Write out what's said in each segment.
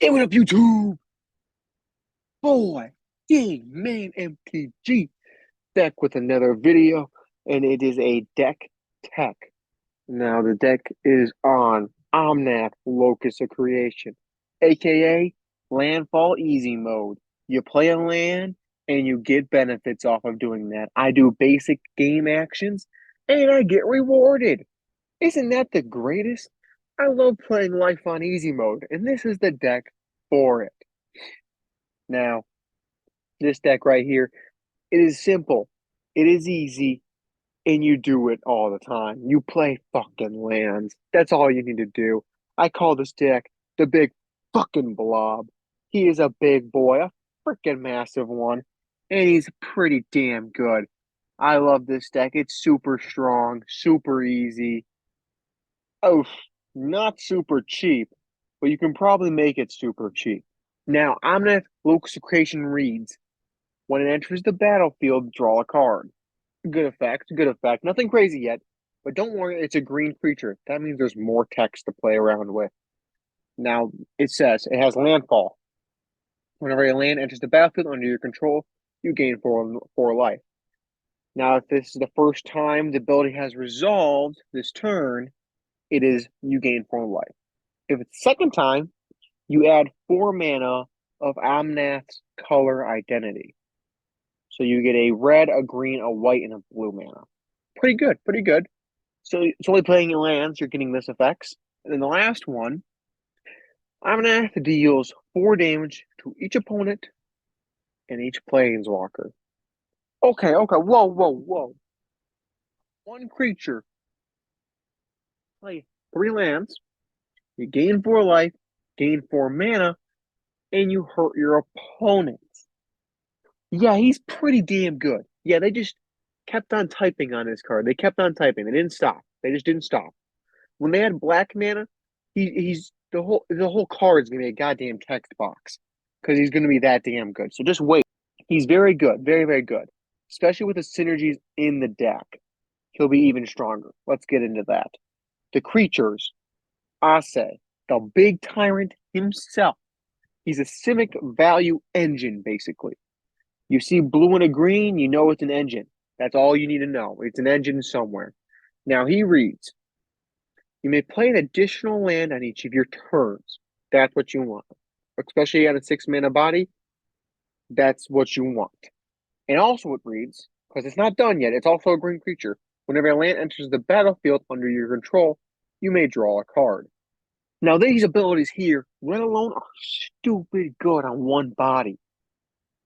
Hey, what up, YouTube? Boy, dang, man, MTG back with another video, and it is a deck tech. Now, the deck is on Omnath Locus of Creation, aka Landfall Easy Mode. You play a land, and you get benefits off of doing that. I do basic game actions, and I get rewarded. Isn't that the greatest? I love playing life on easy mode, and this is the deck for it. Now, this deck right here, it is simple, it is easy, and you do it all the time. You play fucking lands. That's all you need to do. I call this deck the big fucking blob. He is a big boy, a freaking massive one, and he's pretty damn good. I love this deck. It's super strong, super easy. Oh, not super cheap, but you can probably make it super cheap. Now, Omnath Locus Creation reads, when it enters the battlefield, draw a card. Good effect, good effect. Nothing crazy yet, but don't worry, it's a green creature. That means there's more text to play around with. Now, it says it has landfall. Whenever a land enters the battlefield under your control, you gain four life. Now, if this is the first time the ability has resolved this turn, it is you gain 4 life. If it's the second time, you add 4 mana of Omnath's color identity. So you get a red, a green, a white, and a blue mana. Pretty good, pretty good. So it's only playing in lands, you're getting this effects. And then the last one, Omnath deals 4 damage to each opponent and each planeswalker. Okay, whoa, whoa, whoa. One creature, play 3 lands, you gain 4 life, gain 4 mana, and you hurt your opponents. Yeah, he's pretty damn good. Yeah, they just kept on typing on this card. They kept on typing. They didn't stop. They just didn't stop. When they had black mana, he's the whole card is gonna be a goddamn text box because he's gonna be that damn good. So just wait. He's very good, very very good, especially with the synergies in the deck. He'll be even stronger. Let's get into that. The creatures, Ase, the big tyrant himself. He's a Simic value engine, basically. You see blue and a green, you know it's an engine. That's all you need to know. It's an engine somewhere. Now he reads, you may play an additional land on each of your turns. That's what you want. Especially on a 6 mana body, that's what you want. And also it reads, because it's not done yet, it's also a green creature. Whenever a land enters the battlefield under your control, you may draw a card. Now these abilities here, let alone, are stupid good on one body.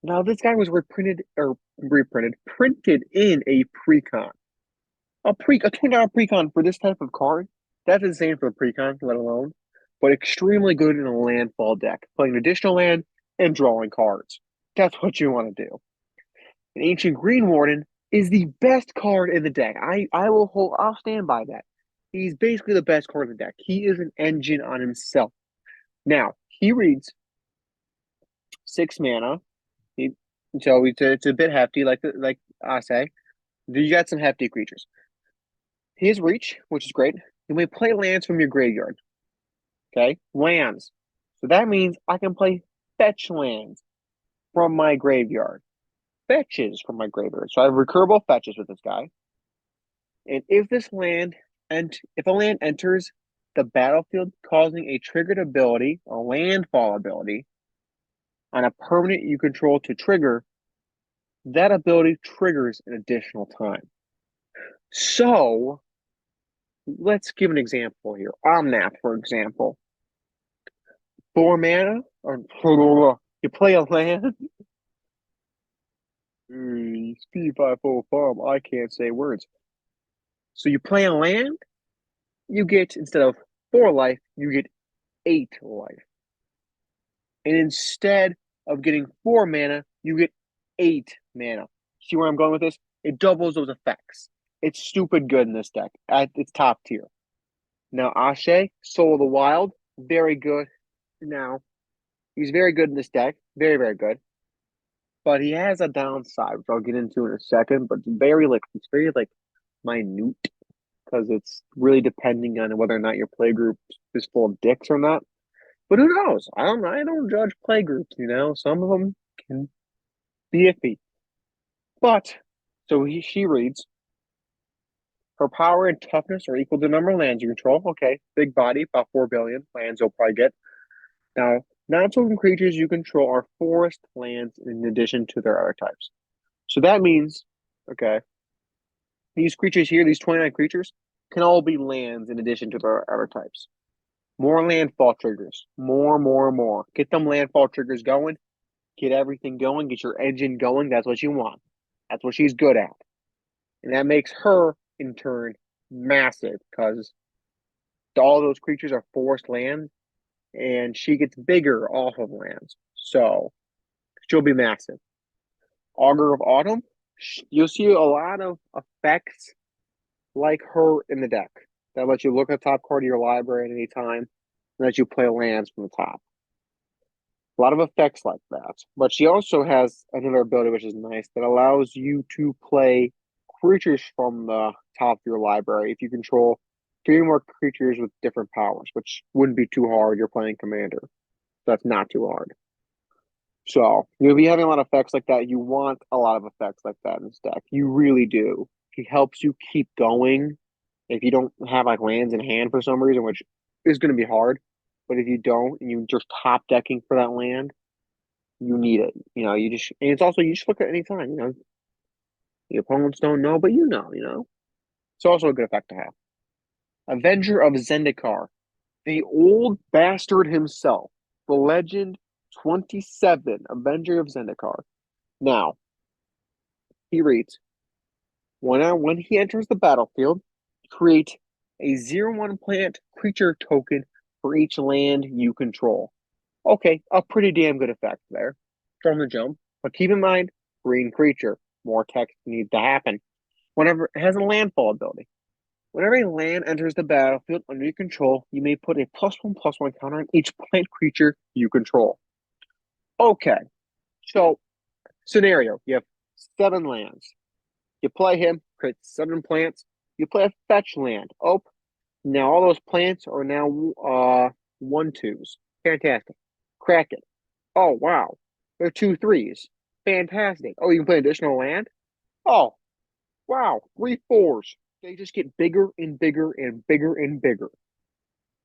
Now this guy was printed in a precon. A $2 precon for this type of card, that's insane for a precon, let alone, but extremely good in a landfall deck, playing additional land and drawing cards. That's what you want to do. An Ancient Green Warden is the best card in the deck. I'll stand by that. He's basically the best card in the deck. He is an engine on himself. Now, he reads 6 mana. So it's a bit hefty, like I say. You got some hefty creatures. He has reach, which is great. You may play lands from your graveyard. Okay, lands. So that means I can play fetch lands from my graveyard. Fetches from my graveyard. So I have recurable fetches with this guy. And if a land enters the battlefield causing a triggered ability, a landfall ability, on a permanent you control to trigger, that ability triggers an additional time. So let's give an example here. Omnath, for example. 4 mana, or you play a land. Speed 5 farm. I can't say words. So you play a land, you get, instead of 4 life, you get 8 life. And instead of getting 4 mana, you get 8 mana. See where I'm going with this? It doubles those effects. It's stupid good in this deck. It's top tier. Now, Ashe, Soul of the Wild, very good. Now, he's very good in this deck. Very, very good. But he has a downside, which I'll get into in a second. But it's very minute because it's really depending on whether or not your play group is full of dicks or not. But who knows? I don't judge play groups, you know. Some of them can be iffy. But she reads, her power and toughness are equal to the number of lands you control. Okay, big body, about 4 billion lands you'll probably get. Now, non-token creatures you control are forest lands in addition to their other types. So that means, okay, these creatures here, these 29 creatures, can all be lands in addition to their other types. More landfall triggers. More. Get them landfall triggers going. Get everything going. Get your engine going. That's what you want. That's what she's good at. And that makes her, in turn, massive because all those creatures are forest lands and she gets bigger off of lands. So she'll be massive. Augur of Autumn, you'll see a lot of effects like her in the deck that let you look at the top card of your library at any time and let you play lands from the top. A lot of effects like that. But she also has another ability which is nice that allows you to play creatures from the top of your library if you control 3 more creatures with different powers, which wouldn't be too hard. You're playing Commander. That's not too hard. So you'll be having a lot of effects like that. You want a lot of effects like that in this deck. You really do. It helps you keep going if you don't have like lands in hand for some reason, which is going to be hard. But if you don't and you just top decking for that land, you need it. You know, and it's also you just look at any time. You know, the opponents don't know, but you know. You know, it's also a good effect to have. Avenger of Zendikar, the old bastard himself, the legend 27, Avenger of Zendikar. Now, he reads, when he enters the battlefield, create a 0/1 plant creature token for each land you control. Okay, a pretty damn good effect there from the jump. But keep in mind, green creature. More text needs to happen. Whenever it has a landfall ability. Whenever a land enters the battlefield under your control, you may put a +1/+1 counter on each plant creature you control. Okay, so scenario, you have 7 lands. You play him, create 7 plants. You play a fetch land. Oh, now all those plants are now 1/2s. Fantastic. Crack it. Oh, wow. They're 2/3s. Fantastic. Oh, you can play additional land? Oh, wow. 3/4s. They just get bigger and bigger and bigger and bigger.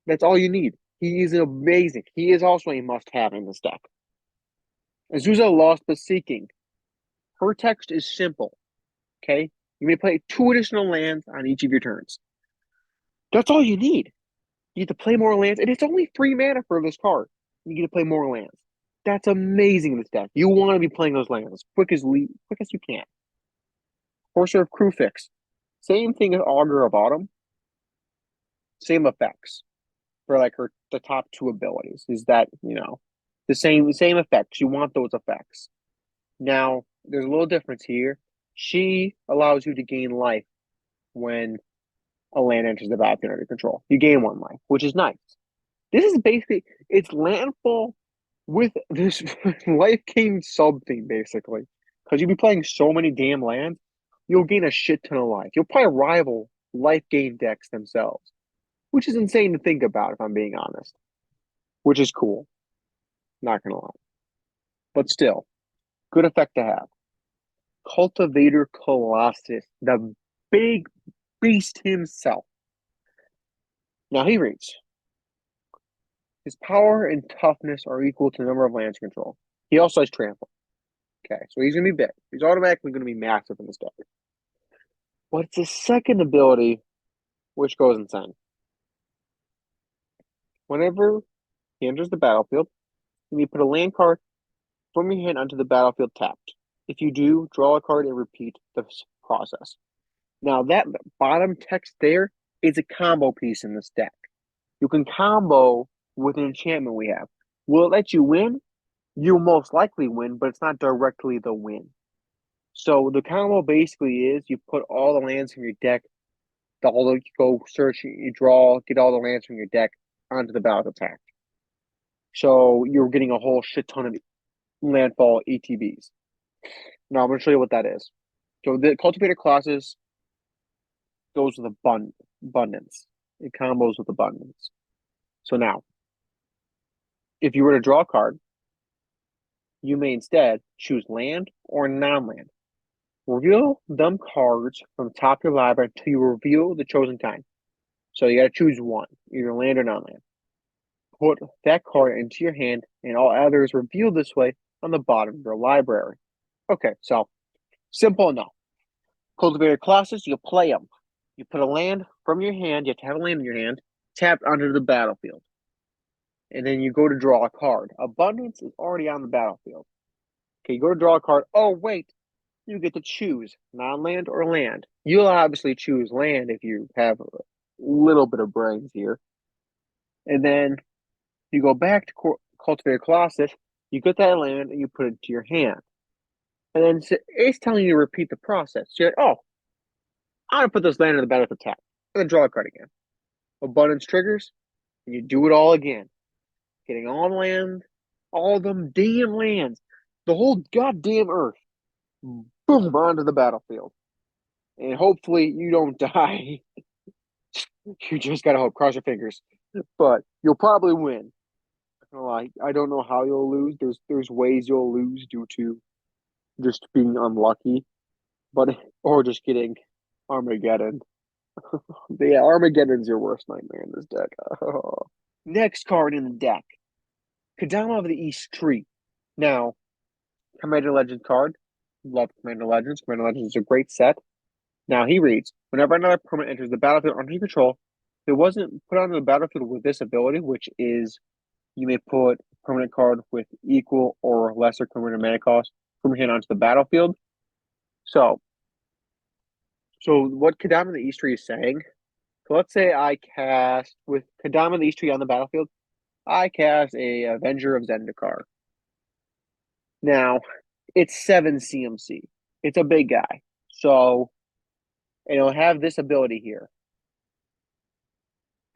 That's all you need. He is amazing. He is also a must-have in this deck. Azusa Lost but Seeking. Her text is simple. Okay? You may play 2 additional lands on each of your turns. That's all you need. You get to play more lands, and it's only 3 mana for this card. You get to play more lands. That's amazing in this deck. You want to be playing those lands as quick as you can. Courser of Crewfix. Same thing as Augur of Autumn. Same effects for like the top 2 abilities. Is that, you know, the same effects. You want those effects. Now, there's a little difference here. She allows you to gain life when a land enters the battlefield under control. You gain 1 life, which is nice. This is basically it's landfall with this life gain sub theme, basically. Because you'll be playing so many damn lands, you'll gain a shit ton of life. You'll probably rival life gain decks themselves, which is insane to think about, if I'm being honest. Which is cool. Not gonna lie. But still, good effect to have. Cultivator Colossus, the big beast himself. Now he reads, his power and toughness are equal to the number of lands control. He also has trample. Okay, so he's going to be big. He's automatically going to be massive in this deck. But it's his second ability, which goes insane. Whenever he enters the battlefield, you may put a land card from your hand onto the battlefield tapped. If you do, draw a card and repeat the process. Now, that bottom text there is a combo piece in this deck. You can combo with an enchantment we have. Will it let you win? You'll most likely win, but it's not directly the win. So the combo basically is you put all the lands from your deck, you go search, you draw, get all the lands from your deck onto the battlefield attack. So you're getting a whole shit ton of landfall ETBs. Now I'm going to show you what that is. So the Cultivator Colossus goes with abundance. It combos with abundance. So now, If you were to draw a card, you may instead choose land or non-land. Reveal them cards from top of your library until you reveal the chosen kind. So you got to choose one, either land or non-land. Put that card into your hand, and all others revealed this way on the bottom of your library. Okay, so simple enough. Cultivated classes, you play them. You put a land from your hand, you have to have a land in your hand, tapped onto the battlefield. And then you go to draw a card. Abundance is already on the battlefield. Okay, you go to draw a card. Oh, wait, you get to choose non-land or land. You'll obviously choose land if you have a little bit of brains here. And then you go back to cultivated classes, you get that land and you put it into your hand. And then it's telling you to repeat the process. So you're like, oh, I'm going to put this land in the battlefield tap. And then draw a card again. Abundance triggers, and you do it all again. Getting all the land, all them damn lands, the whole goddamn earth, boom, onto the battlefield. And hopefully you don't die. You just gotta hope, cross your fingers. But you'll probably win. I don't know how you'll lose. There's ways you'll lose due to just being unlucky, or just getting Armageddon. Yeah, Armageddon's your worst nightmare in this deck. Next card in the deck, Kadama of the East Tree. Now, Commander Legends card. Love Commander Legends. Commander Legends is a great set. Now he reads, whenever another permanent enters the battlefield under your control, if it wasn't put onto the battlefield with this ability, which is you may put a permanent card with equal or lesser converted mana cost from your hand onto the battlefield. So what Kadama the East Tree is saying, so let's say I cast with Kadama the East Tree on the battlefield, I cast a Avenger of Zendikar. Now, it's 7 CMC. It's a big guy. So it'll have this ability here.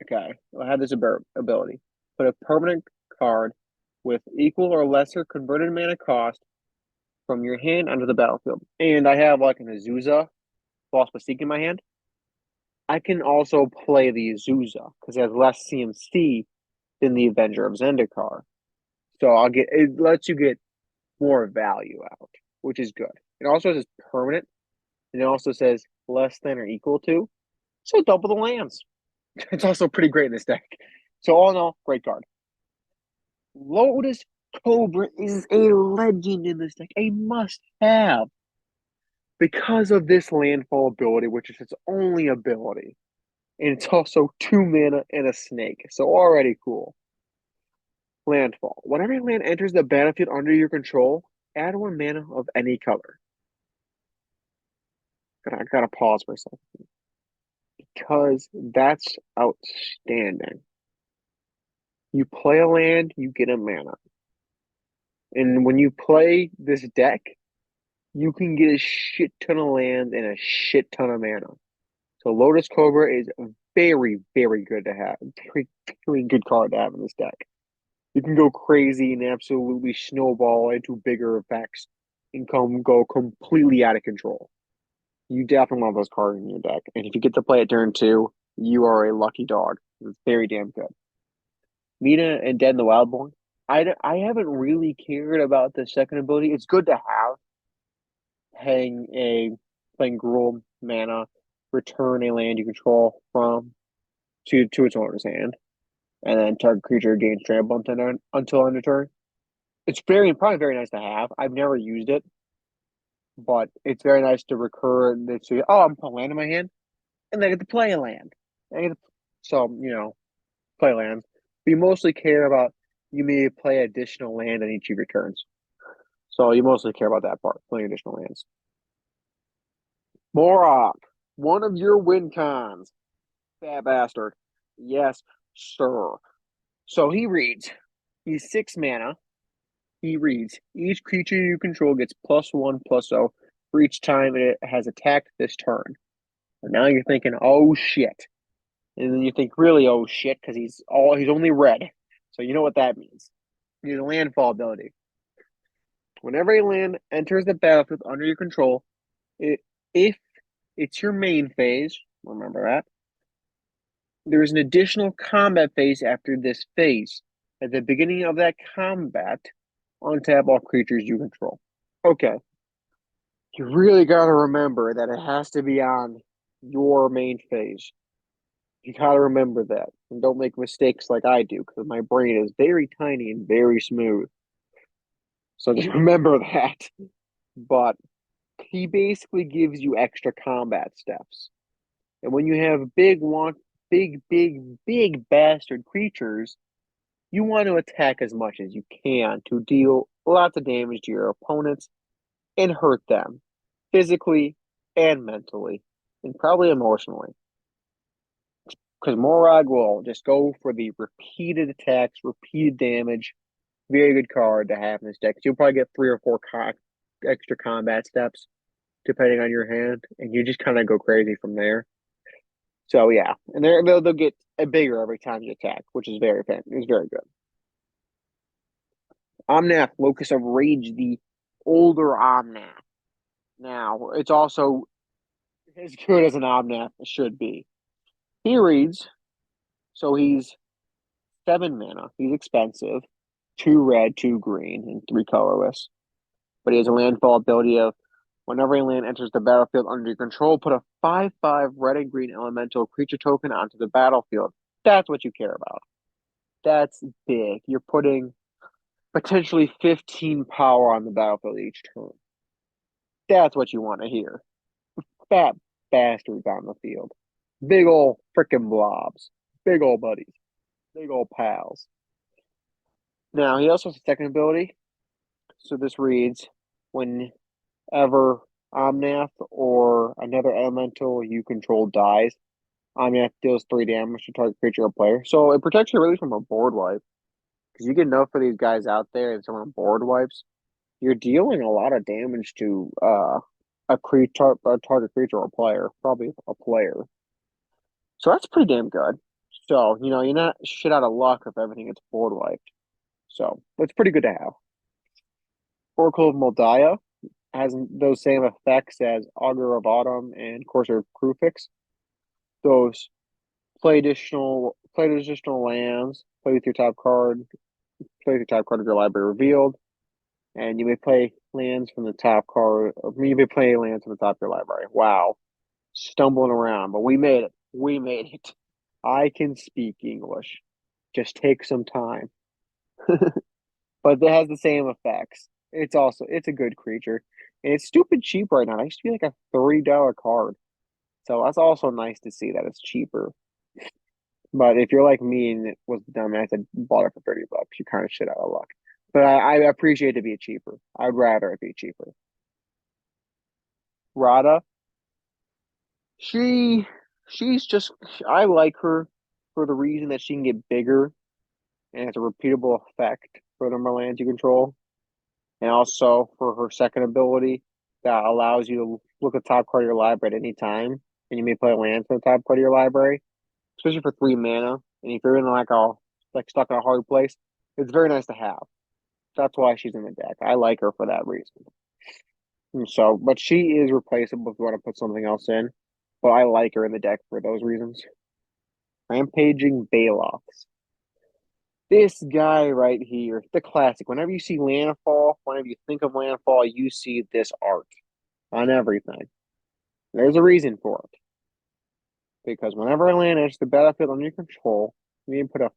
Okay, it'll have this ability. Put a permanent card with equal or lesser converted mana cost from your hand onto the battlefield. And I have like an Azusa, Lost Mystique in my hand. I can also play the Azusa because it has less CMC than the Avenger of Zendikar. So it lets you get more value out, which is good. It also says permanent, and it also says less than or equal to. So double the lands. It's also pretty great in this deck. So all in all, great card. Lotus Cobra is a legend in this deck, a must-have. Because of this landfall ability, which is its only ability. And it's also 2 mana and a snake. So already cool. Landfall. Whenever a land enters the battlefield under your control, add 1 mana of any color. I gotta pause for a second. Because that's outstanding. You play a land, you get a mana. And when you play this deck, you can get a shit ton of land and a shit ton of mana. So Lotus Cobra is very, very good to have. Very, very good card to have in this deck. You can go crazy and absolutely snowball into bigger effects and go completely out of control. You definitely want those cards in your deck. And if you get to play it turn 2, you are a lucky dog. It's very damn good. Mina and Dead in the Wildborn. I haven't really cared about the second ability. It's good to have. Playing Gruul mana, return a land you control to its owner's hand, and then target creature gains trample until end of turn. It's probably very nice to have. I've never used it, but it's very nice to recur and say, oh, I'm putting land in my hand, and then I get to play a land. Play lands. We mostly care about you may play additional land on each of your turns. So you mostly care about that part, playing additional lands. Morok, one of your win cons. Fat bastard. Yes, sir. So he reads. He's 6 mana. He reads. Each creature you control gets +1/+0 for each time it has attacked this turn. And now you're thinking, oh shit. And then you think, really, oh shit, because he's only red. So you know what that means. He's a landfall ability. Whenever a land enters the battlefield under your control, if it's your main phase, remember that, there is an additional combat phase after this phase. At the beginning of that combat, untap all creatures you control. Okay. You really got to remember that it has to be on your main phase. You got to remember that. And don't make mistakes like I do, because my brain is very tiny and very smooth. So just remember that. But he basically gives you extra combat steps. And when you have big bastard creatures, you want to attack as much as you can to deal lots of damage to your opponents and hurt them physically and mentally and probably emotionally. Because Morag will just go for the repeated attacks, repeated damage. Very good card to have in this deck. You'll probably get 3 or 4 extra combat steps depending on your hand, and you just kind of go crazy from there. So yeah, and they'll get bigger every time you attack, which is very good. Omnath, Locus of Rage, the older Omnath. Now, it's also as good as an Omnath should be. He reads, so he's 7 mana. He's expensive. 2 red, 2 green, and 3 colorless. But he has a landfall ability of whenever a land enters the battlefield under your control, put a 5/5 red and green elemental creature token onto the battlefield. That's what you care about. That's big. You're putting potentially 15 power on the battlefield each turn. That's what you want to hear. Fat bastards on the field. Big old freaking blobs. Big old buddies. Big old pals. Now, he also has a second ability. So this reads, whenever Omnath or another elemental you control dies, Omnath deals 3 damage to target creature or player. So it protects you really from a board wipe. Because you get enough for these guys out there and someone board wipes, you're dealing a lot of damage to a target creature or player, probably a player. So that's pretty damn good. So, you're not shit out of luck if everything gets board wiped. So it's pretty good to have. Oracle of Moldiah has those same effects as Augur of Autumn and Courser of Krufix. Those play additional lands, play with your top card, play with your top card of your library revealed, and you may play lands from the top card, or you may play lands from the top of your library. Wow. Stumbling around, but we made it. We made it. I can speak English. Just take some time. But it has the same effects. It's a good creature. And it's stupid cheap right now. It used to be like a $3 card. So that's also nice to see that it's cheaper. But if you're like me and it was the dumbass that bought it for $30, you kind of shit out of luck. But I appreciate it being cheaper. I'd rather it be cheaper. Rada, she's just I like her for the reason that she can get bigger and it's a repeatable effect for the number of lands you control. And also for her second ability that allows you to look at the top card of your library at any time, and you may play land to the top card of your library, especially for 3 mana. And if you're in like stuck in a hard place, it's very nice to have. That's why she's in the deck. I like her for that reason. And so, but she is replaceable if you want to put something else in. But I like her in the deck for those reasons. Rampaging Baloths. This guy right here, the classic. Whenever you see LandFall, whenever you think of LandFall, you see this art on everything. There's a reason for it. Because whenever a land enters the battlefield under your control, you need to put a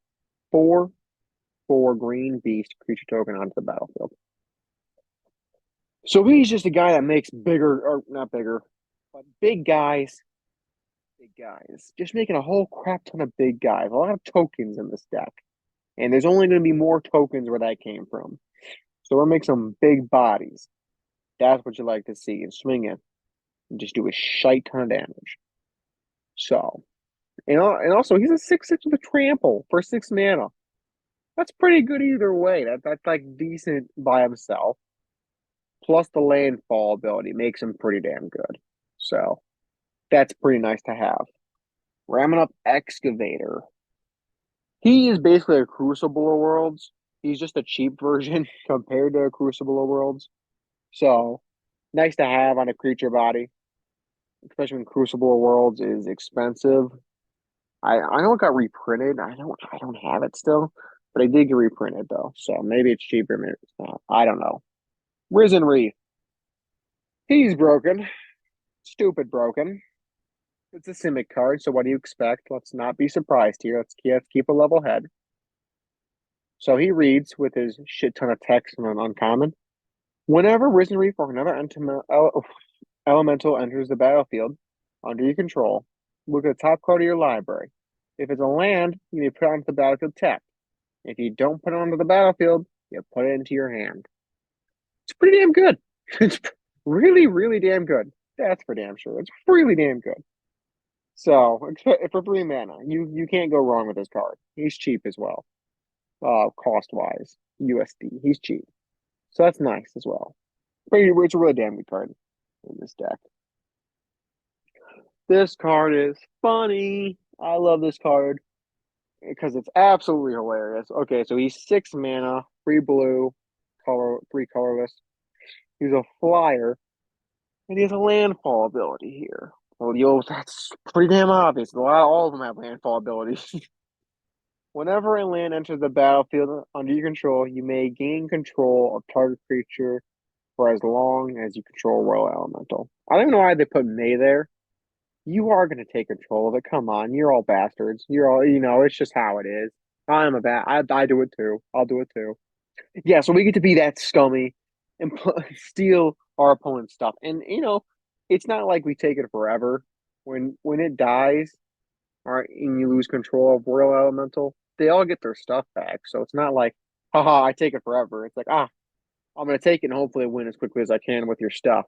4/4 green beast creature token onto the battlefield. So he's just a guy that makes bigger, or not bigger, but big guys. Big guys. Just making a whole crap ton of big guys. A lot of tokens in this deck. And there's only going to be more tokens where that came from. So we'll make some big bodies. That's what you like to see. And swing it. And just do a shite ton of damage. So, and also, he's a 6/6 with a trample for 6 mana. That's pretty good either way. That's like decent by himself. Plus the landfall ability makes him pretty damn good. So, that's pretty nice to have. Ramming up Excavator. He is basically a Crucible of Worlds. He's just a cheap version compared to a Crucible of Worlds. So, nice to have on a creature body, especially when Crucible of Worlds is expensive. I know it got reprinted. I don't have it still, But it did get reprinted though, so maybe it's cheaper, maybe it's not. I don't know. Risen Reef. He's broken. Stupid broken. It's a Simic card, so what do you expect? Let's not be surprised here. Let's keep a level head. So he reads with his shit ton of text and an uncommon. Whenever Risen Reef or another elemental enters the battlefield under your control, look at the top card of your library. If it's a land, you may put it onto the battlefield tapped. If you don't put it onto the battlefield, you put it into your hand. It's pretty damn good. It's really, really damn good. That's for damn sure. It's really damn good. So for 3 mana, you can't go wrong with this card. He's cheap as well. Cost wise, USD. He's cheap. So that's nice as well. But it's a really damn good card in this deck. This card is funny. I love this card because it's absolutely hilarious. Okay, so he's 6 mana, 3 blue, 3 colorless. He's a flyer, and he has a landfall ability here. Well, that's pretty damn obvious. All of them have landfall abilities. Whenever a land enters the battlefield under your control, you may gain control of target creature for as long as you control Royal Elemental. I don't know why they put May there. You are going to take control of it. Come on, you're all bastards. You're all, it's just how it is. I do it too. I'll do it too. Yeah, so we get to be that scummy and steal our opponent's stuff. And, it's not like we take it forever. When it dies, all right, and you lose control of Royal Elemental, they all get their stuff back. So it's not like, haha, I take it forever. It's like, I'm going to take it and hopefully win as quickly as I can with your stuff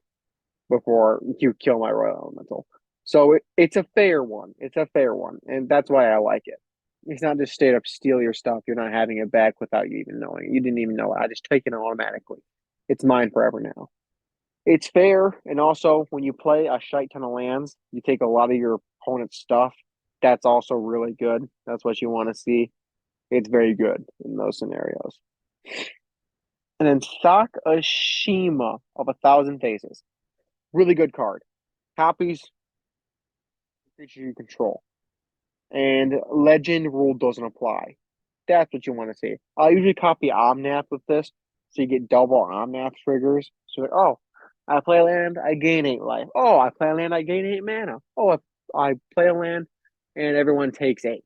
before you kill my Royal Elemental. So it's a fair one. It's a fair one. And that's why I like it. It's not just straight up steal your stuff. You're not having it back without you even knowing it. You didn't even know it. I just take it automatically. It's mine forever now. It's fair. And also, when you play a shite ton of lands, you take a lot of your opponent's stuff. That's also really good. That's what you want to see. It's very good in those scenarios. And then Sakashima of 1,000 Faces. Really good card. Copies creature you control. And legend rule doesn't apply. That's what you want to see. I usually copy Omnath with this, so you get double Omnath triggers. So like, oh, I play a land, I gain 8 life. Oh, I play a land, I gain 8 mana. Oh, I play a land, and everyone takes 8.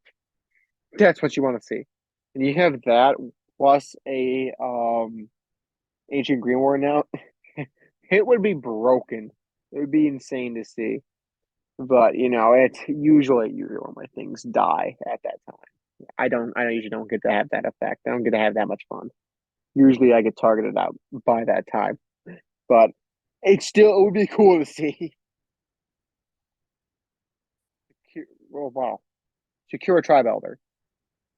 That's what you want to see. And you have that plus a Ancient Greenward now. It would be broken. It would be insane to see. But it's usually when my things die at that time. I usually don't get to have that effect. I don't get to have that much fun. Usually I get targeted out by that time. But it would be cool to see. Oh wow. Secure Tribe Elder.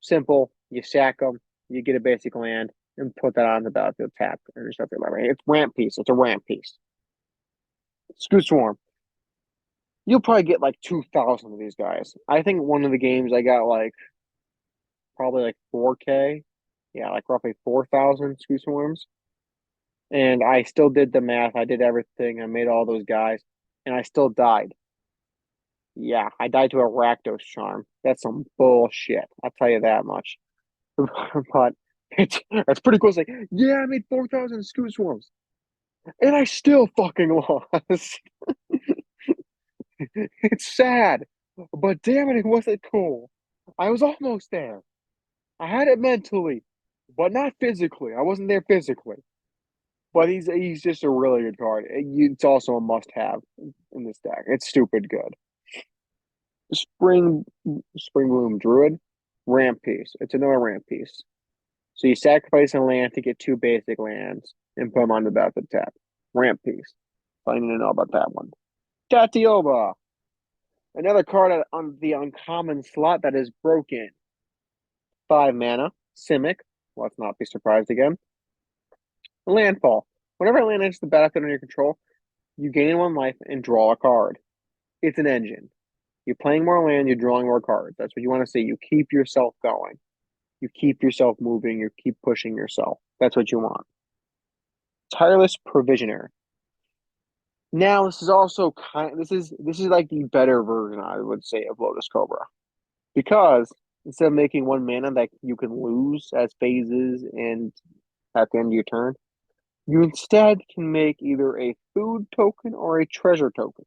Simple. You sack them, you get a basic land, and put that on the battlefield tap or something like that. It's ramp piece. It's a ramp piece. Scoot Swarm. You'll probably get like 2,000 of these guys. I think one of the games I got probably 4K. Yeah, roughly 4,000 Scoot Swarms. And I still did the math. I did everything. I made all those guys. And I still died. Yeah, I died to a Rakdos Charm. That's some bullshit. I'll tell you that much. But it's pretty cool. It's like, yeah, I made 4,000 Scoot Swarms. And I still fucking lost. It's sad. But damn it wasn't cool. I was almost there. I had it mentally, but not physically. I wasn't there physically. But he's just a really good card. It's also a must-have in this deck. It's stupid good. Spring Bloom Druid, ramp piece. It's another ramp piece. So you sacrifice a land to get 2 basic lands and put them on the battlefield tap. Ramp piece. I need to know about that one. Tatioba. Another card on the uncommon slot that is broken. 5 mana. Simic. Let's not be surprised again. Landfall. Whenever a land enters the battlefield under your control, you gain 1 life and draw a card. It's an engine. You're playing more land, you're drawing more cards. That's what you want to see. You keep yourself going. You keep yourself moving. You keep pushing yourself. That's what you want. Tireless Provisioner. Now, this is also this is like the better version, I would say, of Lotus Cobra. Because instead of making one mana that you can lose as phases and at the end of your turn, you instead can make either a food token or a treasure token.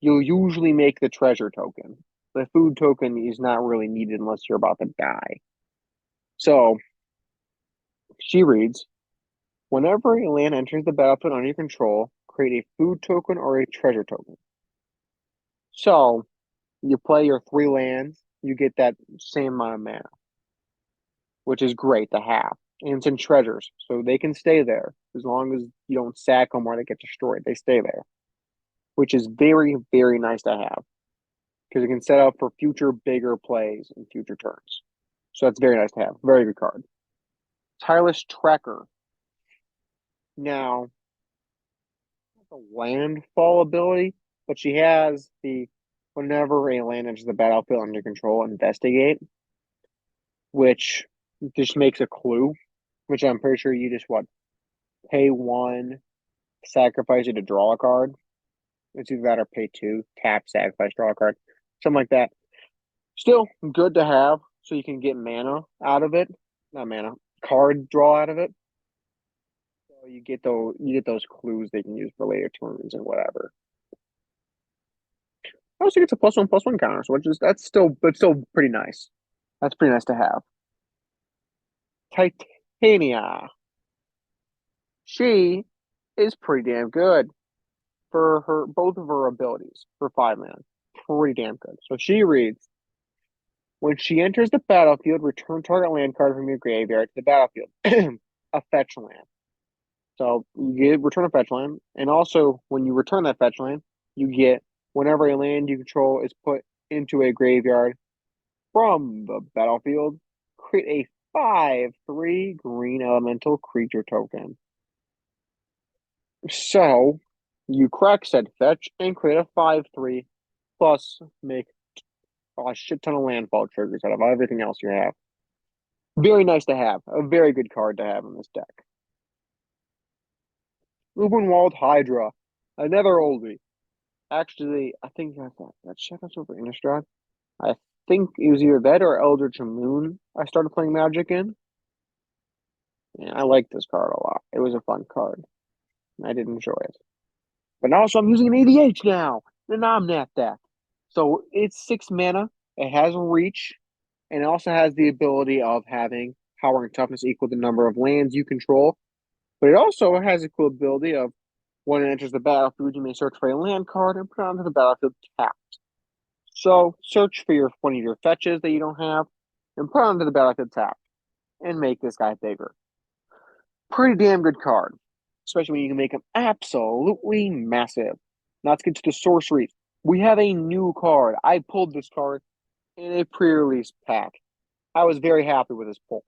You'll usually make the treasure token. The food token is not really needed unless you're about to die. So she reads, whenever a land enters the battlefield under your control, create a food token or a treasure token. So you play your 3 lands, you get that same amount of mana, which is great to have. And it's in treasures, so they can stay there as long as you don't sack them or they get destroyed. They stay there, which is very, very nice to have because it can set up for future bigger plays in future turns. So that's very nice to have. Very good card. Tireless Tracker. Now, the landfall ability, but she has the whenever a land enters the battlefield under control, investigate, which just makes a clue, which I'm pretty sure you just pay 1, sacrifice it to draw a card. It's either that or pay 2, tap, sacrifice, draw a card, something like that. Still good to have, so you can get mana out of it. Not mana, card draw out of it. So you get those clues they can use for later turns and whatever. I also get a +1/+1 counters, which is still pretty nice. That's pretty nice to have. Titania. She is pretty damn good for both of her abilities for 5 mana. Pretty damn good. So she reads, when she enters the battlefield, return target land card from your graveyard to the battlefield. A fetch land. So you return a fetch land, and also when you return that fetch land, you get whenever a land you control is put into a graveyard from the battlefield, create a 5/3 green elemental creature token. So you crack said fetch and create a 5/3, plus make a shit ton of landfall triggers out of everything else you have. Very nice to have. A very good card to have in this deck. Ubenwald Hydra, another oldie. Actually, I think that Shadows over Innistrad. I think it was either that or Eldritch Moon I started playing Magic in. Yeah, I like this card a lot. It was a fun card. I did enjoy it. But also I'm using an EDH now, an Omnath deck. So it's 6 mana. It has reach, and it also has the ability of having power and toughness equal the number of lands you control. But it also has a cool ability of when it enters the battlefield, you may search for a land card and put it onto the battlefield tapped. So search for one of your fetches that you don't have and put it onto the battlefield tapped and make this guy bigger. Pretty damn good card, especially when you can make him absolutely massive. Now let's get to the sorceries. We have a new card. I pulled this card in a pre-release pack. I was very happy with this pull.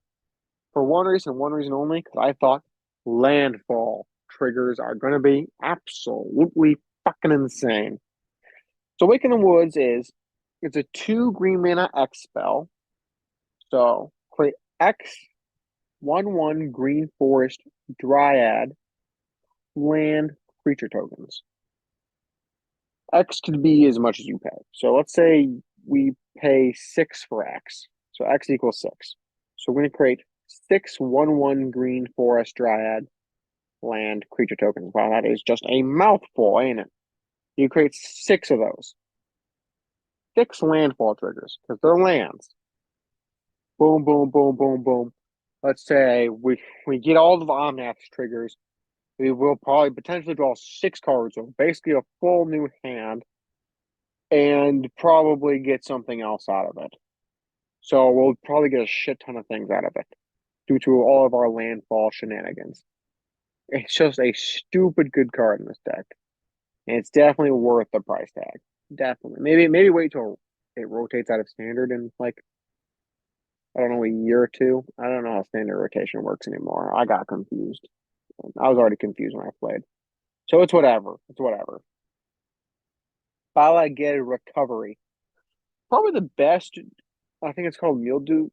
For one reason only, because I thought landfall triggers are going to be absolutely fucking insane. So Wake in the Woods it's a 2 green mana X spell. So create X 1/1 green forest dryad land creature tokens. X could be as much as you pay. So let's say we pay 6 for X. So X equals 6. So we're going to create 6 1/1 green forest dryad land creature tokens. Wow, that is just a mouthful, ain't it? You create 6 of those. 6 landfall triggers because they're lands. Boom, boom, boom, boom, boom. Let's say we get all of the Omnath's triggers. We will probably potentially draw 6 cards, so basically a full new hand, and probably get something else out of it. So we'll probably get a shit ton of things out of it due to all of our landfall shenanigans. It's just a stupid good card in this deck. And it's definitely worth the price tag. Definitely. Maybe wait till it rotates out of standard in I don't know, a year or two. I don't know how standard rotation works anymore. I got confused. I was already confused when I played. So it's whatever. It's whatever. Balaged Recovery. Probably the best, I think it's called Mildew,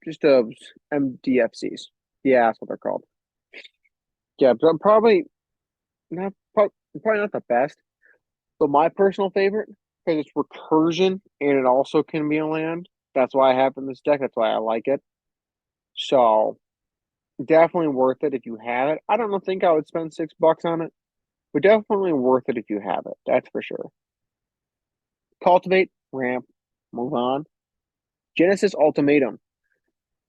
just MDFCs. Yeah, that's what they're called. Yeah, but probably not the best, but my personal favorite, because it's recursion and it also can be a land, That's why I have in this deck. That's why I like it. So definitely worth it if you have it. I don't think I would spend $6 on it, but definitely worth it if you have it. That's for sure. Cultivate, ramp, move on. Genesis Ultimatum.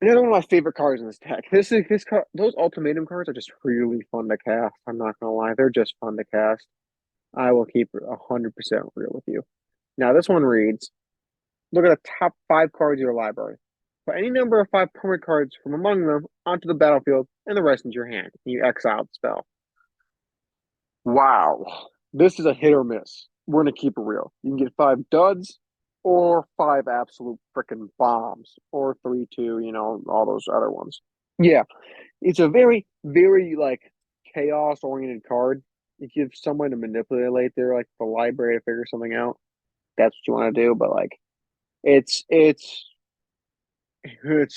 Another one of my favorite cards in this deck. This card. Those Ultimatum cards are just really fun to cast. I'm not gonna lie, they're just fun to cast. I will keep it 100% real with you. Now this one reads: look at the top 5 cards of your library. Put any number of 5 permanent cards from among them onto the battlefield, and the rest into your hand. And you exile the spell. Wow, this is a hit or miss. We're gonna keep it real. You can get 5 duds, or 5 absolute freaking bombs, or 3-2. All those other ones. Yeah, it's a very, very like chaos oriented card. It gives someone to manipulate their like the library to figure something out. That's what you want to do, but like it's it's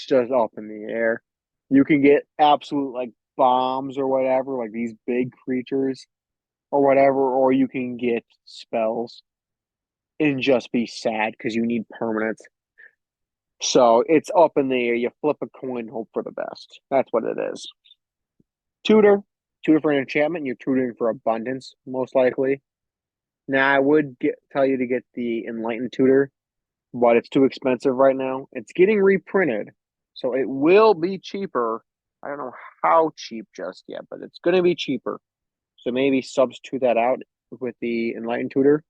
just up in the air. You can get absolute like bombs or whatever, like these big creatures or whatever, or you can get spells and just be sad because you need permanents. So it's up in the air. You flip a coin, hope for the best. That's what it is. Tutor, tutor for an enchantment. You're tutoring for abundance, most likely. Now, I would tell you to get the enlightened tutor, but it's too expensive right now. It's getting reprinted, so it will be cheaper. I don't know how cheap just yet, but it's going to be cheaper. So maybe substitute that out with the enlightened tutor.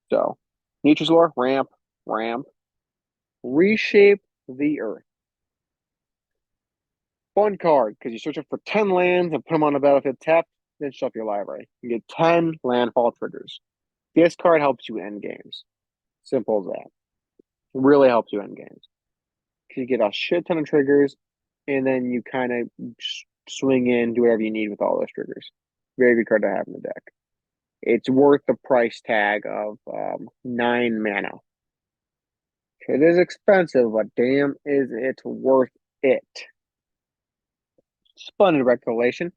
So, Nature's Lore, ramp, ramp, reshape the earth. Fun card because you're searching for 10 lands and put them on the battlefield tapped, then shuffle your library. You get 10 landfall triggers. This card helps you end games. Simple as that. Really helps you end games. You get a shit ton of triggers, and then you kind of swing in, do whatever you need with all those triggers. Very good card to have in the deck. It's worth the price tag of 9 mana. It is expensive, but damn, is it worth it. Splendid regulation.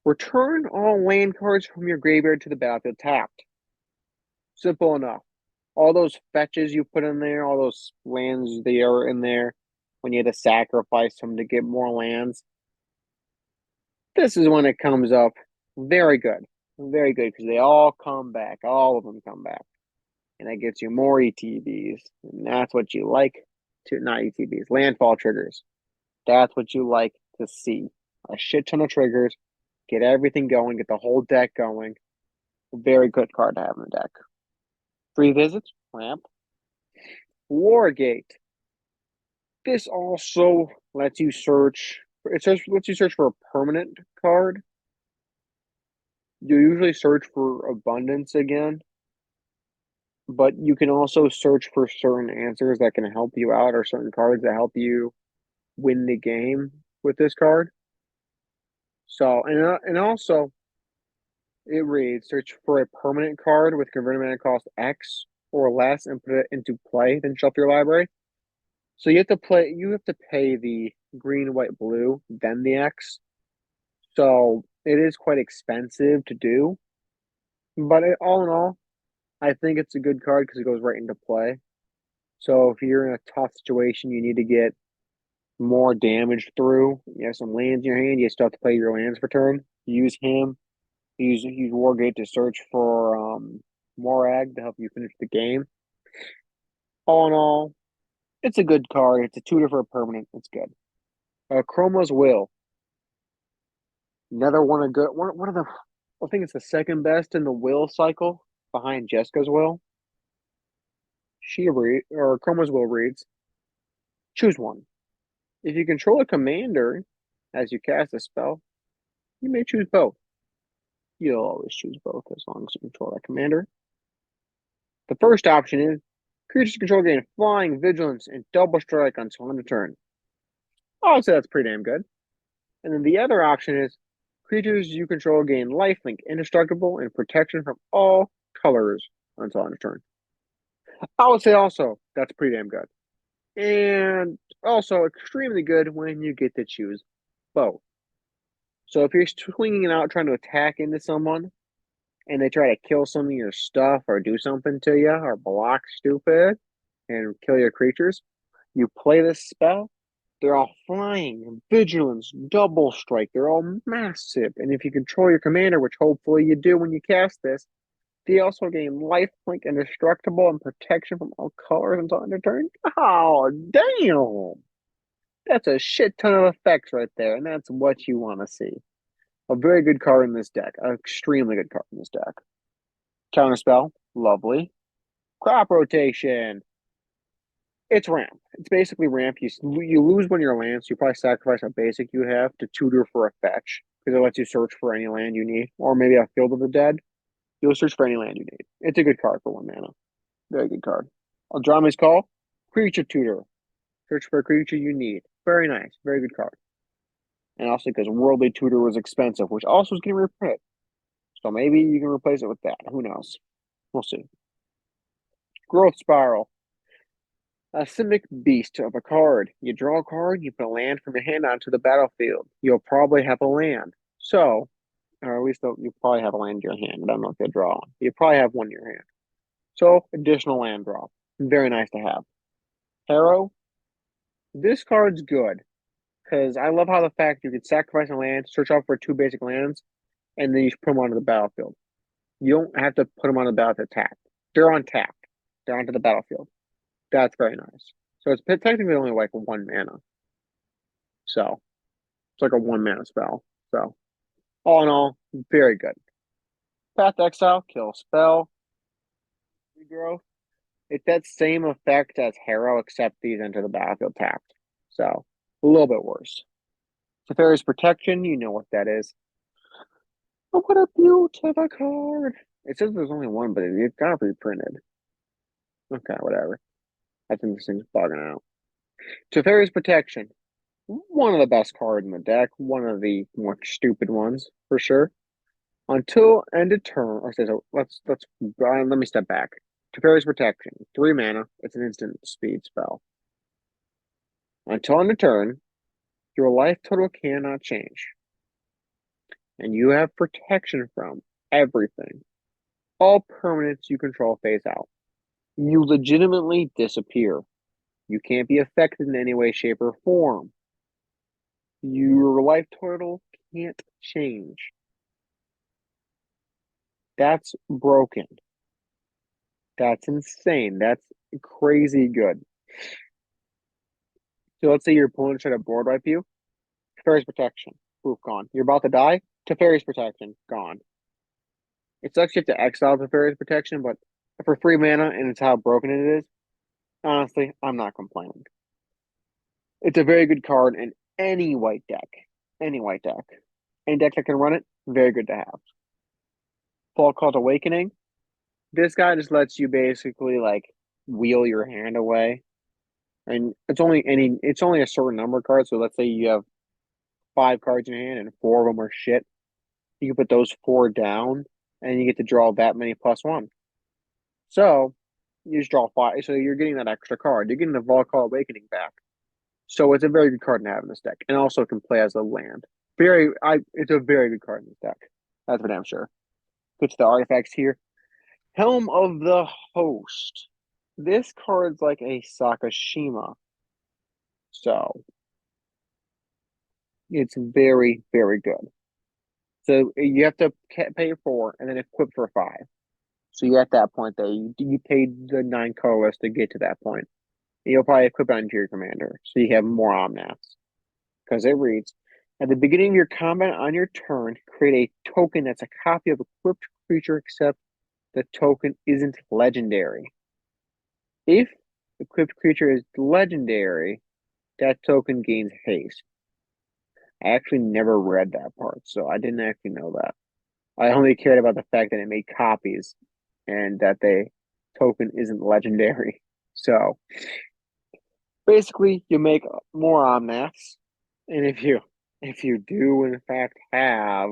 Return all land cards from your graveyard to the battlefield tapped. Simple enough. All those fetches you put in there, all those lands they are in there when you had to sacrifice them to get more lands. This is when it comes up very good. Very good because they all come back. All of them come back. And that gets you more ETBs. And that's what you like to, not ETBs, landfall triggers. That's what you like to see. A shit ton of triggers. Get everything going. Get the whole deck going. Very good card to have in the deck. 3 visits, ramp. Wargate. This also lets you search. Lets you search for a permanent card. You usually search for abundance again, but you can also search for certain answers that can help you out, or certain cards that help you win the game with this card. So, and also, it reads: search for a permanent card with converted mana cost X or less and put it into play, then shuffle your library. So you have to pay the green, white, blue, then the X. So it is quite expensive to do. But all in all, I think it's a good card because it goes right into play. So if you're in a tough situation, you need to get more damage through. You have some lands in your hand, you still have to play your lands for turn. Use him. Use Wargate to search for Morag to help you finish the game. All in all, it's a good card. It's a tutor for a permanent. It's good. Chroma's Will. Another one of good one of the I think it's the second best in the will cycle behind Jessica's Will. Chroma's Will reads: choose one. If you control a commander as you cast a spell, you may choose both. You'll always choose both as long as you control that commander. The first option is creatures you control gain flying, vigilance, and double strike until end of turn. I would say that's pretty damn good. And then the other option is creatures you control gain lifelink, indestructible, and protection from all colors until end of turn. I would say also that's pretty damn good. And also extremely good when you get to choose both. So if you're swinging out trying to attack into someone and they try to kill some of your stuff or do something to you or block stupid, and kill your creatures. You play this spell, they're all flying, vigilance, double strike. They're all massive. And if you control your commander, which hopefully you do when you cast this, they also gain lifelink, indestructible, and protection from all colors until end of turn. Oh, damn! That's a shit ton of effects right there, and that's what you want to see. A very good card in this deck. An extremely good card in this deck. Counterspell, lovely. Crop rotation. It's ramp. It's basically ramp. You lose one of your lands. So you probably sacrifice a basic you have to tutor for a fetch because it lets you search for any land you need, or maybe a Field of the Dead. You'll search for any land you need. It's a good card for 1 mana. Very good card. Eldrami's Call, creature tutor. Search for a creature you need. Very nice. Very good card. And also because Worldly Tutor was expensive, which also is getting reprinted. So maybe you can replace it with that. Who knows? We'll see. Growth Spiral. A Simic Beast of a card. You draw a card, you put a land from your hand onto the battlefield. You'll probably have a land. So, or at least you'll probably have a land in your hand. I don't know if you'll draw one. You probably have one in your hand. So, additional land draw. Very nice to have. Harrow. This card's good because I love how the fact you could sacrifice a land, search out for 2 basic lands, and then you put them onto the battlefield. You don't have to put them on the battlefield tapped. They're on tap. They're onto the battlefield. That's very nice. So it's technically only like 1 mana. So it's like a 1 mana spell. So all in all, very good. Path Exile, kill spell. Regrowth. It's that same effect as Harrow, except these enter the battlefield tapped. So a little bit worse. Teferi's Protection, you know what that is. Oh, what a beautiful card. It says there's only one, but it got reprinted. Okay, whatever. I think this thing's bugging out. Teferi's Protection. One of the best cards in the deck. One of the more stupid ones, for sure. Until end of turn, let me step back. Teferi's Protection, 3 mana. It's an instant speed spell. Until end of turn, your life total cannot change, and you have protection from everything. All permanents you control phase out. You legitimately disappear. You can't be affected in any way, shape, or form. Your life total can't change. That's broken. That's insane. That's crazy good. So let's say your opponent tried to board wipe you. Teferi's Protection. Poof, gone. You're about to die. Teferi's Protection. Gone. It sucks you have to exile Teferi's Protection, but for 3 mana and it's how broken it is, honestly, I'm not complaining. It's a very good card in any white deck. Any white deck. Any deck that can run it, very good to have. Fall Called Awakening. This guy just lets you basically like wheel your hand away. And it's only a certain number of cards. So let's say you have 5 cards in your hand and 4 of them are shit. You can put those 4 down and you get to draw that many +1. So you just draw 5. So you're getting that extra card. You're getting the Fall Call Awakening back. So it's a very good card to have in this deck. And also can play as a land. It's a very good card in this deck. That's for damn sure. Get to the artifacts here. Helm of the Host. This card's like a Sakashima. So it's very, very good. So you have to pay 4 and then equip for 5. So you're at that point that you paid the 9 colors to get to that point. And you'll probably equip it onto your commander. So you have more Omnaths. Because it reads, at the beginning of your combat on your turn, create a token that's a copy of equipped creature except the token isn't legendary. If equipped creature is legendary, that token gains haste. I actually never read that part, so I didn't actually know that. I only cared about the fact that it made copies and that the token isn't legendary. So basically, you make more Omnaths, and if you do in fact have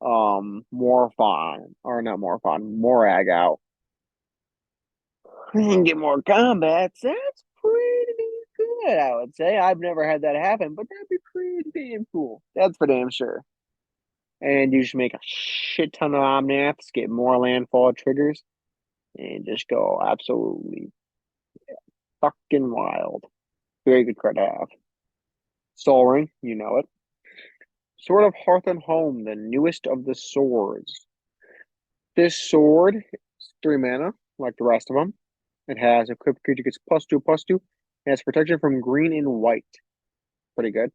Morphon, or not Morphon, Morag out, and get more combats, that's pretty good, I would say. I've never had that happen, but that'd be pretty damn cool. That's for damn sure. And you just make a shit ton of Omnaths, get more landfall triggers, and just go absolutely fucking wild. Very good card to have. Soul Ring, you know it. Sword of Hearth and Home, the newest of the swords. This sword is 3 mana, like the rest of them. It has equipped creature gets +2/+2. It has protection from green and white. Pretty good.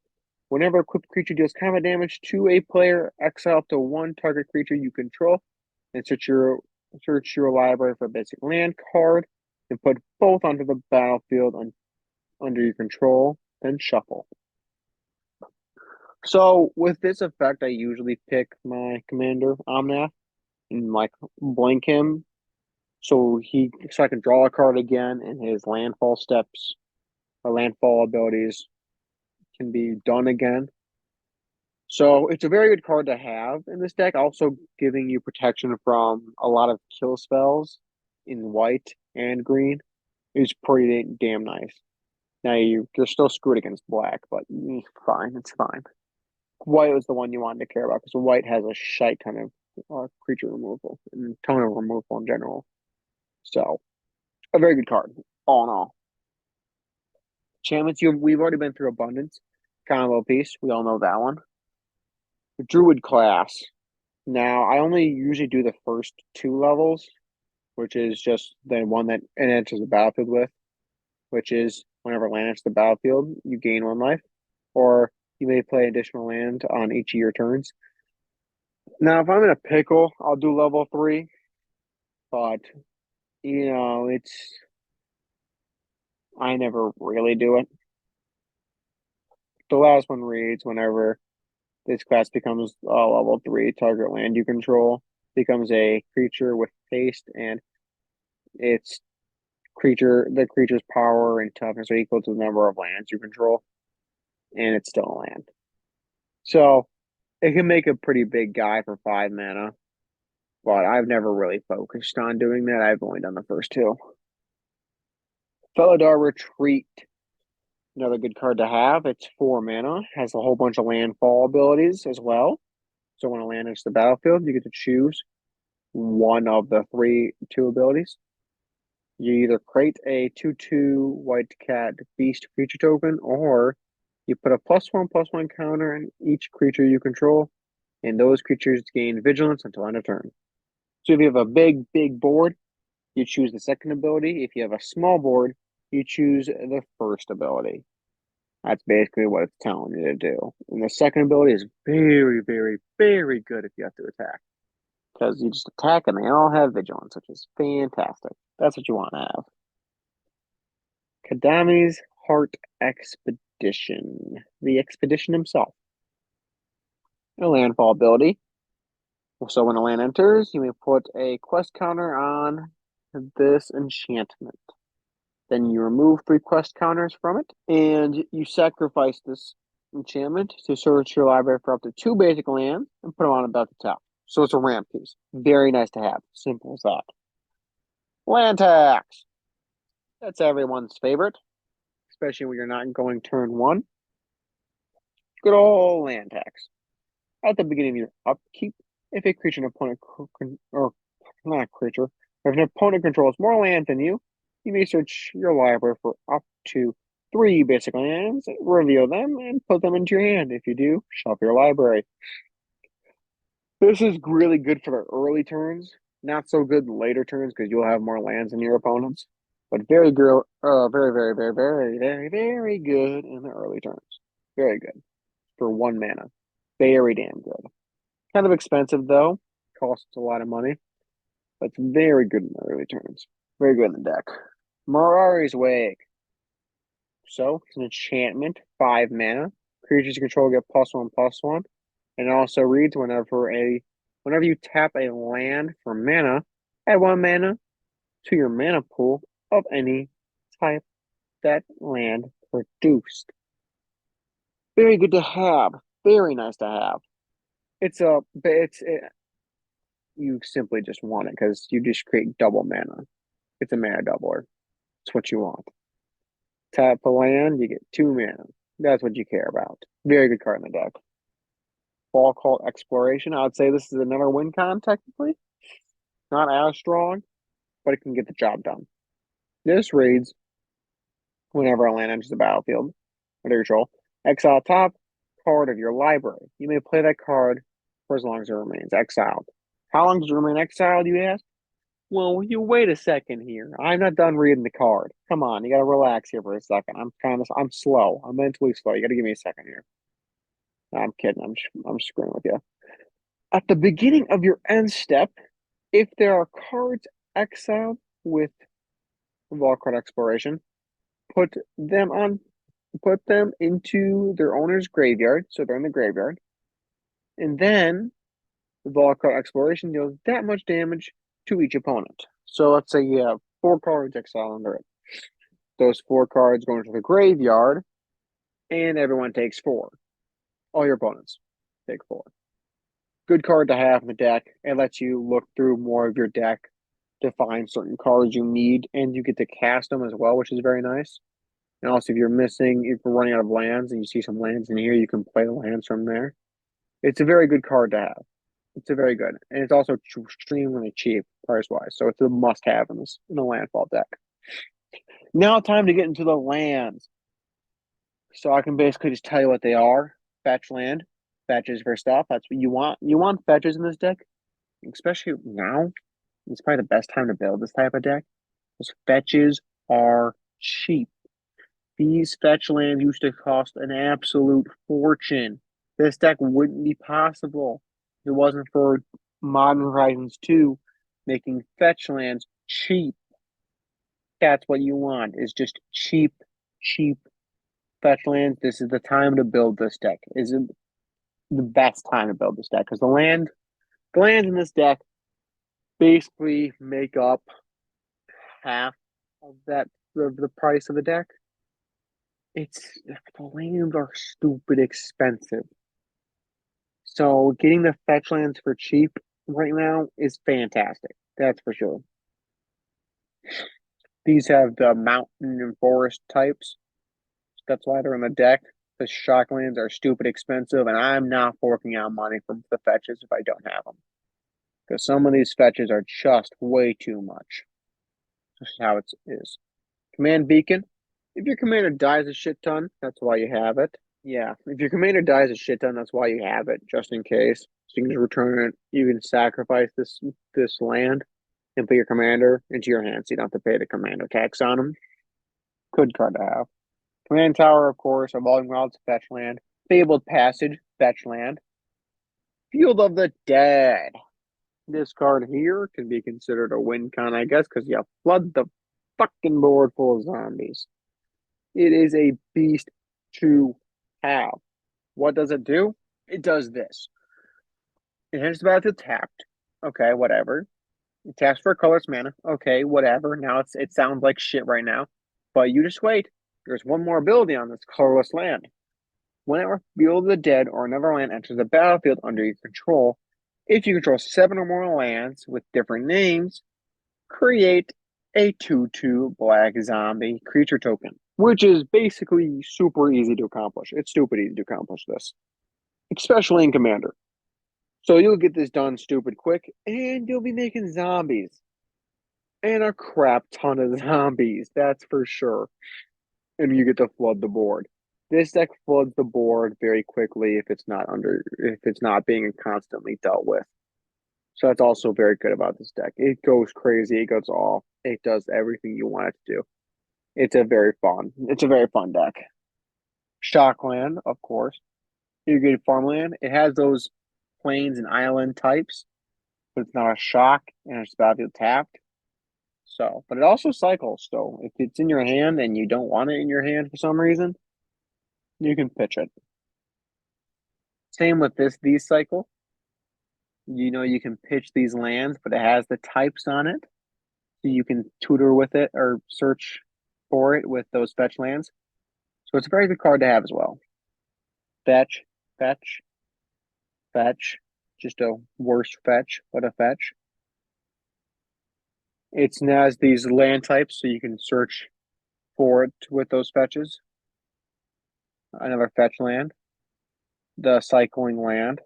Whenever equipped creature deals combat damage to a player, exile up to 1 target creature you control, and search your library for a basic land card, and put both onto the battlefield under your control, then shuffle. So with this effect, I usually pick my commander Omnath and like blink him, so I can draw a card again, and his landfall steps or landfall abilities can be done again. So it's a very good card to have in this deck, also giving you protection from a lot of kill spells in white and green is pretty damn nice. Now you're still screwed against black, but fine, it's fine. White was the one you wanted to care about because white has a shite ton of creature removal and ton of removal in general. So a very good card, all in all. Enchantments, we've already been through Abundance, combo piece. We all know that one. The Druid class. Now, I only usually do the first 2 levels, which is just the one that it enters the battlefield with, which is whenever land enters the battlefield, you gain 1 life, or you may play additional land on each of your turns. Now, if I'm in a pickle, I'll do level 3, but I never really do it. The last one reads whenever this class becomes level 3, target land you control becomes a creature with haste, and the creature's power and toughness are equal to the number of lands you control, and it's still a land. So it can make a pretty big guy for 5 mana, but I've never really focused on doing that. I've only done the first 2. Felidar Retreat. Another good card to have. It's 4 mana. Has a whole bunch of landfall abilities as well. So when a land enters the battlefield, you get to choose one of the 2 abilities. You either create a 2/2 white cat beast creature token, or you put a +1/+1 counter on each creature you control, and those creatures gain vigilance until end of turn. So if you have a big board, you choose the second ability. If you have a small board, you choose the first ability. That's basically what it's telling you to do. And the second ability is very, very, very good if you have to attack. Because you just attack and they all have vigilance, which is fantastic. That's what you want to have. Kadami's Heart Expedition. The expedition himself. A landfall ability. So when a land enters, you may put a quest counter on this enchantment. Then you remove 3 quest counters from it, and you sacrifice this enchantment to search your library for up to 2 basic lands and put them on about the top. So it's a ramp piece. Very nice to have. Simple as that. Land tax. That's everyone's favorite, especially when you're not going turn 1. Good old land tax. At the beginning of your upkeep, if a creature, an opponent, or not a creature, if an opponent controls more land than you may search your library for up to 3 basic lands, reveal them, and put them into your hand. If you do, shuffle your library. This is really good for the early turns. Not so good later turns because you'll have more lands than your opponents. But very, very, very, very, very, very, very good in the early turns. Very good for 1 mana. Very damn good. Kind of expensive though. Costs a lot of money. But it's very good in the early turns. Very good in the deck. Mirari's Wake. So it's an enchantment, 5 mana. Creatures you control get +1/+1. And it also reads whenever you tap a land for mana, add 1 mana to your mana pool of any type that land produced. Very good to have. Very nice to have. You simply just want it because you just create double mana. It's a mana doubler. It's what you want. Tap a land, you get 2 mana. That's what you care about. Very good card in the deck. Fall Call Exploration. I would say this is another win con, technically. Not as strong, but it can get the job done. This reads, whenever a land enters the battlefield under your control. Exile top card of your library. You may play that card for as long as it remains exiled. How long does it remain exiled, you ask? Well, you wait a second here. I'm not done reading the card. Come on, you gotta relax here for a second. I'm slow. I'm mentally slow. You gotta give me a second here. No, I'm kidding. I'm screwing with you. At the beginning of your end step, if there are cards exiled with Vault Card Exploration, put them into their owner's graveyard, so they're in the graveyard. And then the Vault Card Exploration deals that much damage to each opponent. So let's say you have 4 cards exiled under it. Those 4 cards go into the graveyard, and everyone takes 4. All your opponents take 4. Good card to have in the deck. It lets you look through more of your deck to find certain cards you need, and you get to cast them as well, which is very nice. And also, if you're running out of lands and you see some lands in here, you can play the lands from there. It's a very good card to have. It's a very good, and it's also extremely cheap price-wise, so it's a must-have in the landfall deck. Now, time to get into the lands. So I can basically just tell you what they are. Fetch land, fetches for stuff. That's what you want. You want fetches in this deck, especially now. It's probably the best time to build this type of deck. Because fetches are cheap. These fetch lands used to cost an absolute fortune. This deck wouldn't be possible if it wasn't for Modern Horizons 2 making fetch lands cheap. That's what you want, is just cheap fetch lands. This is the time to build this deck. Is it the best time to build this deck? Because the lands in this deck basically make up half of the price of the deck. The lands are stupid expensive. So getting the fetch lands for cheap right now is fantastic. That's for sure. These have the mountain and forest types. That's why they're in the deck. The shock lands are stupid expensive, and I'm not forking out money for the fetches if I don't have them. Because some of these fetches are just way too much. That's how it is. Command Beacon. If your commander dies a shit ton, that's why you have it. Yeah, if your commander dies a shit ton, that's why you have it, just in case. So you can just return it. You can sacrifice this land and put your commander into your hand, so you don't have to pay the commander tax on them. Good card to have. Command Tower, of course, Evolving Wilds, fetch land. Fabled Passage, fetch land. Field of the Dead. This card here can be considered a win con, I guess, because you flood the fucking board full of zombies. It is a beast to have. What does it do? It does this. It enters the battlefield tapped. Okay, whatever. It taps for a colorless mana. Okay, whatever. Now it sounds like shit right now. But you just wait. There's one more ability on this colorless land. Whenever Field of the Dead or another land enters the battlefield under your control, if you control 7 or more lands with different names, create a 2/2 black zombie creature token, which is basically super easy to accomplish. It's stupid easy to accomplish this, especially in Commander. So you'll get this done stupid quick, and you'll be making zombies. And a crap ton of zombies, that's for sure. And you get to flood the board. This deck floods the board very quickly if it's not being constantly dealt with. So that's also very good about this deck. It goes crazy, it goes off, it does everything you want it to do. It's a very fun deck. Shockland, of course. You get farmland. It has those plains and island types, but it's not a shock and it's battlefield tapped. So, but it also cycles. So if it's in your hand and you don't want it in your hand for some reason, you can pitch it. Same with these cycle. You can pitch these lands, but it has the types on it. So you can tutor with it or search for it with those fetch lands. So it's a very good card to have as well. Fetch, fetch, fetch. Just a worse fetch, but a fetch. It has these land types, so you can search for it with those fetches. Another fetch land. The cycling land.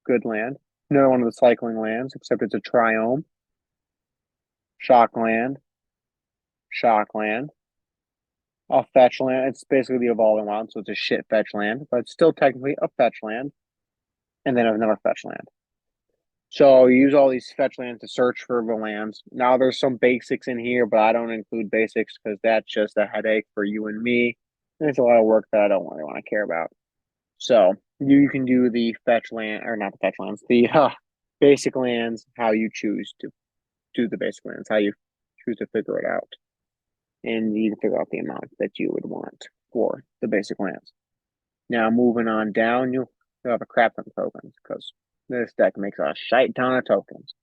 Good land. Another one of the cycling lands, except it's a triome. Shock land. Shock land. a fetch land. It's basically the evolving wild, so it's a shit fetch land, but it's still technically a fetch land, and then another fetch land. So you use all these fetch lands to search for the lands. Now there's some basics in here, but I don't include basics because that's just a headache for you and me. And it's a lot of work that I don't really want to care about. So you can do the fetch land, or not the fetch lands, the basic lands, how you choose to do the basic lands, how you choose to figure it out. And you can figure out the amount that you would want for the basic lands. Now moving on down, you'll have a crap ton of tokens because this deck makes a shite ton of tokens.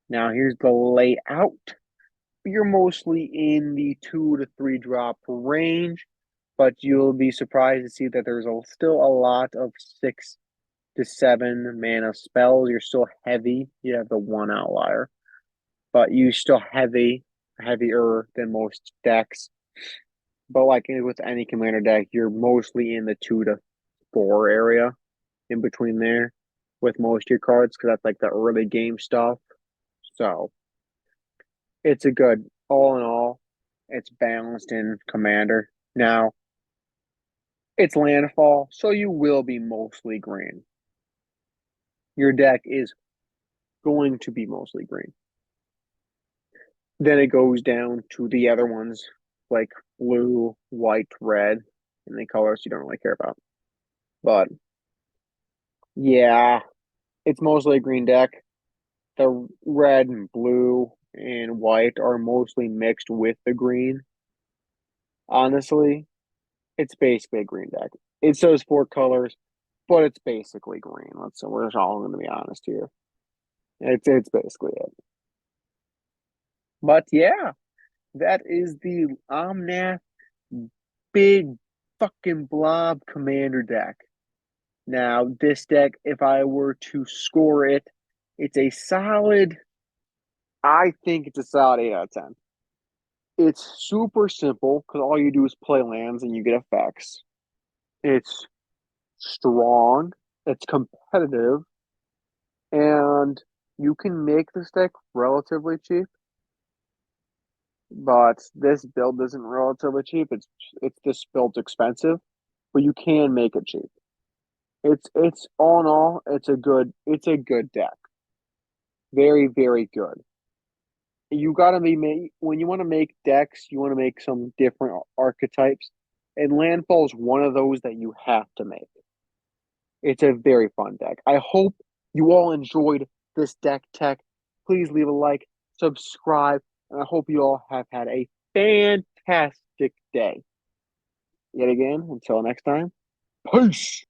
Now here's the layout. You're mostly in the 2 to 3 drop range, but you'll be surprised to see that there's still a lot of 6 to 7 mana spells. You're still heavy. You have the one outlier, but you still heavier than most decks. But like with any commander deck, you're mostly in the 2 to 4 area, in between there, with most of your cards, because that's like the early game stuff. So it's a good, all in all, it's balanced in commander. Now, it's landfall, so you will be mostly green. Your deck is going to be mostly green. Then it goes down to the other ones, like blue, white, red, and the colors you don't really care about. But yeah, it's mostly a green deck. The red and blue and white are mostly mixed with the green. Honestly, it's basically a green deck. It's those 4 colors, but it's basically green. We're all going to be honest here. It's basically it. But yeah, that is the Omnath big fucking blob commander deck. Now, this deck, if I were to score it, it's a solid, I think it's a solid 8 out of 10. It's super simple because all you do is play lands and you get effects. It's strong, it's competitive, and you can make this deck relatively cheap. But this build isn't relatively cheap. This build's expensive, but you can make it cheap. It's all in all, it's a good deck. Very, very good. You gotta be when you want to make decks, you want to make some different archetypes, and Landfall is one of those that you have to make. It's a very fun deck. I hope you all enjoyed this deck tech. Please leave a like, subscribe, and I hope you all have had a fantastic day. Yet again, until next time, peace.